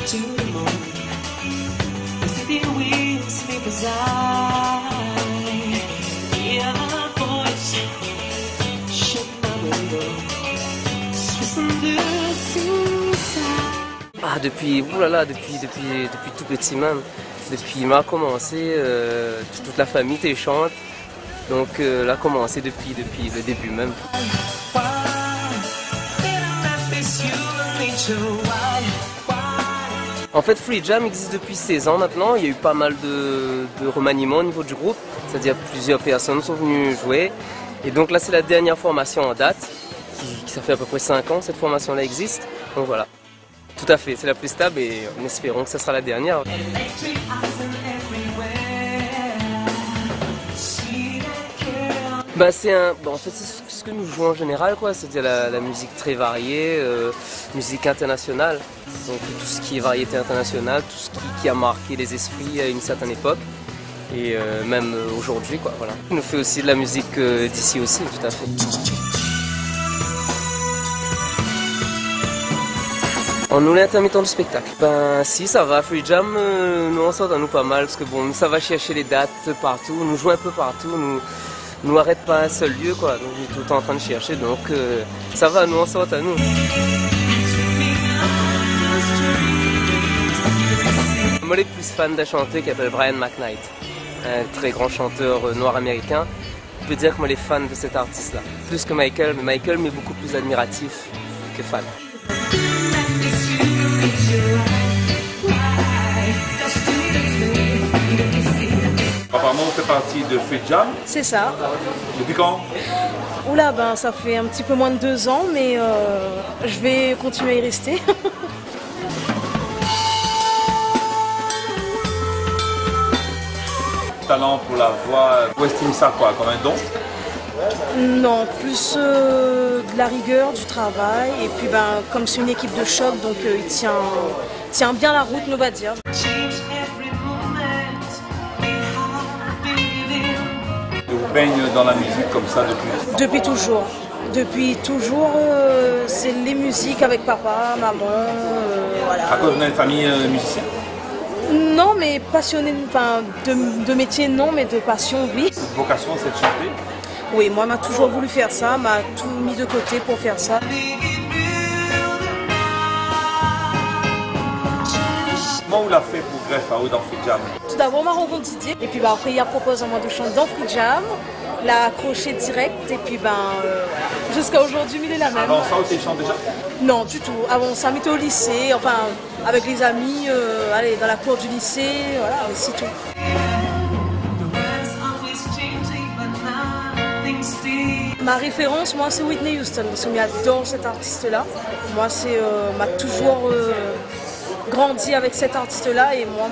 to the moon. If you will sleep as I hear a voice, shut my window, Swiss Ah, depuis, oulala, depuis tout petit même. Depuis m'a commencé, toute la famille te chante. Donc là, commencé depuis le début même. En fait, Free Jam existe depuis 16 ans maintenant. Il y a eu pas mal de remaniements au niveau du groupe. C'est-à-dire plusieurs personnes sont venues jouer. Et donc là, c'est la dernière formation en date. Ça fait à peu près 5 ans cette formation-là existe. Donc voilà. Tout à fait, c'est la plus stable et en espérant que ça sera la dernière. Bah, en fait, c'est ce que nous jouons en général, quoi. C'est-à-dire la musique très variée, musique internationale. Donc tout ce qui est variété internationale, tout ce qui a marqué les esprits à une certaine époque. Et même aujourd'hui, quoi, voilà. On nous fait aussi de la musique d'ici aussi, tout à fait. En nous l'intermittent du spectacle. Ben si, ça va, Free Jam, nous on s'entend nous pas mal, parce que bon, ça va chercher les dates partout, nous jouons un peu partout, nous arrête pas à un seul lieu, quoi. Donc on est tout le temps en train de chercher, donc ça va, nous on s'entend nous. Moi, les plus fan d'un chanteur qui s'appelle Brian McKnight, un très grand chanteur noir américain. Je peux dire que moi, les fans de cet artiste-là, plus que Michael, mais Michael m'est beaucoup plus admiratif que fan. Apparemment, on fait partie de Free Jam. C'est ça. Depuis quand? Oula, ben ça fait un petit peu moins de 2 ans, mais je vais continuer à y rester. Talent pour la voix, vous estimez ça quoi, comme un don? Non, plus de la rigueur, du travail, et puis ben comme c'est une équipe de choc, donc il tient bien la route, on va dire. Vous baignez dans la musique comme ça Depuis toujours. Depuis toujours, c'est les musiques avec papa, maman, voilà. À cause vous avez une famille musicienne? Non, mais passionné, enfin de métier non, mais de passion oui. Votre vocation c'est de chanter? Oui, moi m'a toujours voulu faire ça, m'a tout mis de côté pour faire ça. Comment vous l'avez fait pour greffe à vous dans Free Jam? Tout d'abord, on m'a rencontré Didier, et puis bah, après il a proposé à moi de chanter dans Free Jam, l'a accroché direct, et puis jusqu'à aujourd'hui, il est la même. Avant ça, vous chante déjà? Non, du tout. Avant ça, on était au lycée, enfin avec les amis, allez, dans la cour du lycée, voilà, c'est tout. Ma référence, moi, c'est Whitney Houston, parce que j'adore cet artiste-là. Moi, m'a toujours grandi avec cet artiste-là, et moi,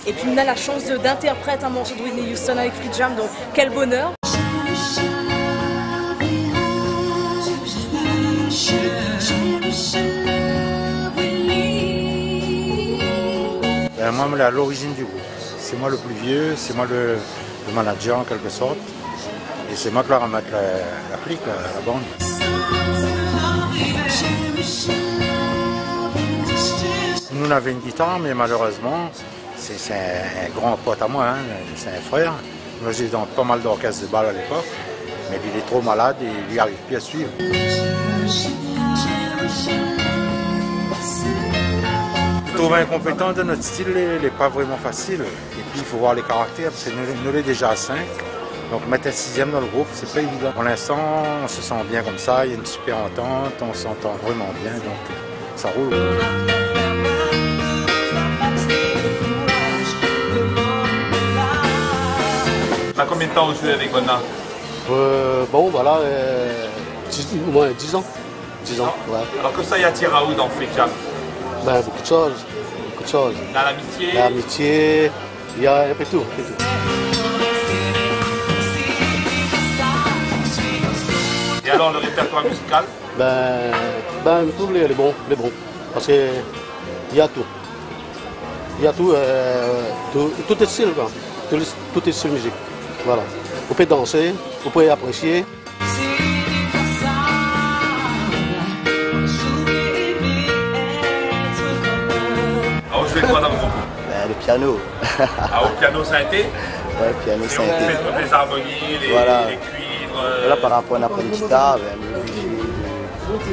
et puis on a la chance d'interpréter un morceau de Whitney Houston avec Free Jam, donc quel bonheur. Moi, je suis à l'origine du groupe. C'est moi le plus vieux, c'est moi le manager en quelque sorte. Et c'est moi qui leur remettre la clique, la bande. Nous, on avait une guitare, mais malheureusement, c'est un grand pote à moi, hein, c'est un frère. Moi, j'étais dans pas mal d'orchestres de bal à l'époque, mais il est trop malade et il n'y arrive plus à suivre. Trouver un compétent de notre style n'est pas vraiment facile. Et puis il faut voir les caractères, parce que nous sommes déjà à 5. Donc mettre un 6e dans le groupe, c'est pas évident. Pour l'instant, on se sent bien comme ça, il y a une super entente, on s'entend vraiment bien, donc ça roule. Ça fait combien de temps vous jouez avec Gonna? Bon, voilà, au moins 10 ans. 10 ans, ouais. Alors que ça y attire à où dans Free Jam? Ben, beaucoup de choses. Dans l'amitié? L'amitié, il y a un peu tout. Et alors le répertoire musical? Tous les bons. Parce qu'il y a tout. Il y a tout, tout est style, quoi. Tout est style musique. Voilà. Vous pouvez danser, vous pouvez apprécier. fais quoi dans le groupe? Le piano. Ah, au piano synthé? Ouais, piano Et on synthé. fait toutes les harmonies, les cuivres. Voilà, par rapport à la guitare, on est obligé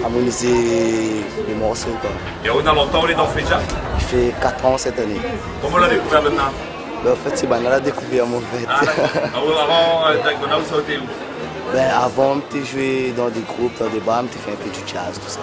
d'harmoniser les morceaux. Quoi. Et on a longtemps, on est dans Fedja? Il fait 4 ans cette année. Comment on l'a découvert maintenant? En fait, c'est banal à découvrir mon fait. Ah, avant, Jack Donald, ça a été où? Avant, tu joué dans des groupes, dans des bars, tu fais un peu du jazz, tout ça.